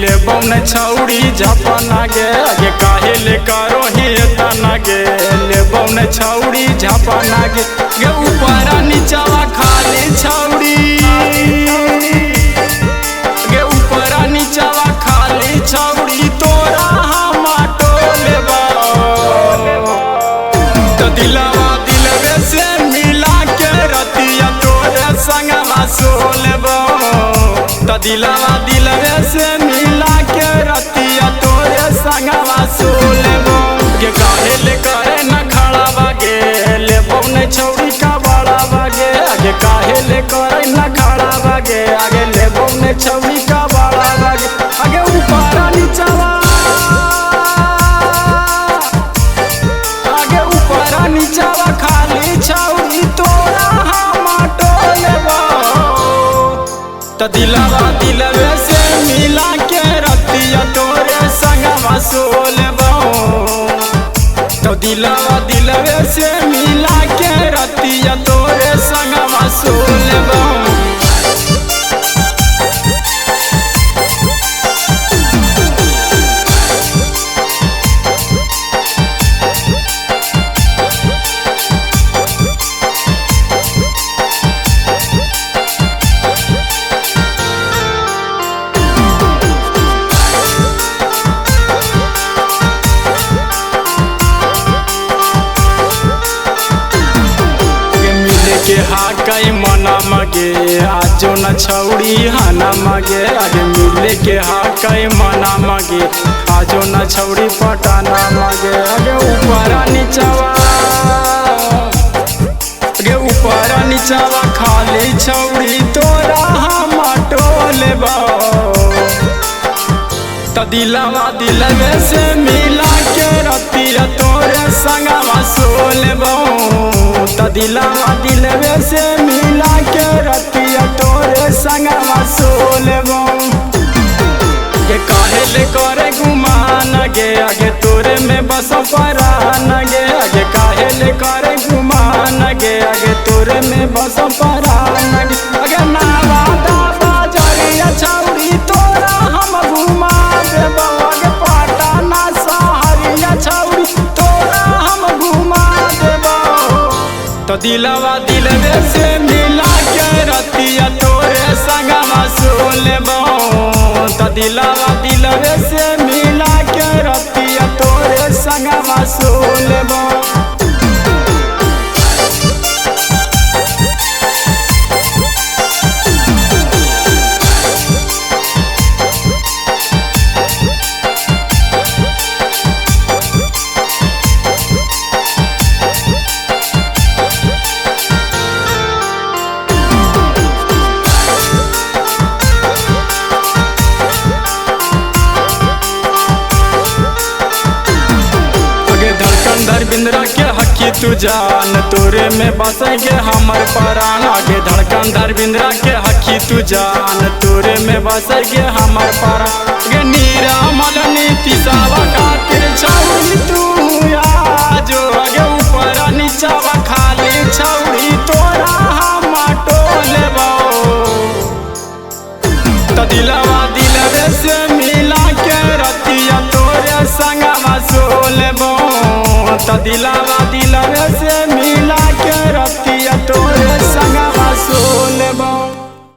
ले बौन छौड़ी झपना गे आगे काहे ले करो ही तना गे ले बौन छौड़ी झपना गे गे ऊपर नीचवा खाली छौड़ी गे ऊपर नीचवा खाली छौड़ी तोरा हम टोले तो दिलवा दिलवे से मिला के रतिया तोरे संगवा सोलेबो तो दिलवा दिलवे से मिला के रतिया तोरे संगवा सोलेबो के काहे ले करे न खड़ा बागे ले बौन छौड़ी का बड़ा बागे आगे काहे ले करे न खड़ा बागे आगे ले बौन छौड़ी का बड़ा बागे आगे ऊपर नीचवा आगे ऊपर नीचवा खाली छौड़ी तोरा हम टोलेबो तो दिलवा दिलवे से मिला के रतिया तोरे संगवा सोलेबो तो दिलवा दिलवे से मिला के रतिया तोरे संगवा सोलेबो के हाकई मना मगे आजो न छौड़ी हाना मगे आगे मिले के हाकई मना मगे आजो न छौड़ी पटाना मगे आगे ऊपर नीचवा आगे ऊपर नीचवा खाली छौड़ी तोरा हम टोलेबो तो दिलवा दिलवे से मिला के रतिया तोरे संगवा सोलेबो तो दिलवा दिलवे से मिला के रतिया तोरे संगवा सोलेबो के काहे ले करे गुमान गे आगे तोरे में बस परान गे आगे काहे ले करे गुमान गे आगे तोरे में बस परान गे आगे नावादा बाजरिया छौड़ी तोरा हम घुमा देबो आगे पटाना सहरिया छौड़ी तोरा हम घुमा देबो तो दिलवा दिलवे से मिला के रतिया तोरे संगवा सोलेबो तो दिलवा दिलवे से मिला के रतिया तोरे संगवा सोलेबो धर्मेंद्र के हकी तू जान तोरे में बसेंगे हमर प्राण आगे धड़कन धर्मेंद्र के हकी तू जान तोरे में बसेंगे हमर प्राण गे नीरामल नीति सावा खातिर छौड़ी तू आजो आगे ऊपर नीचवा खाली छौड़ी तोरा हम टोलेबो तो दिलवा दिलवे से मिला के रतिया तोरे संगवा सोलेबो तो दिलवा दिलवे से मिला के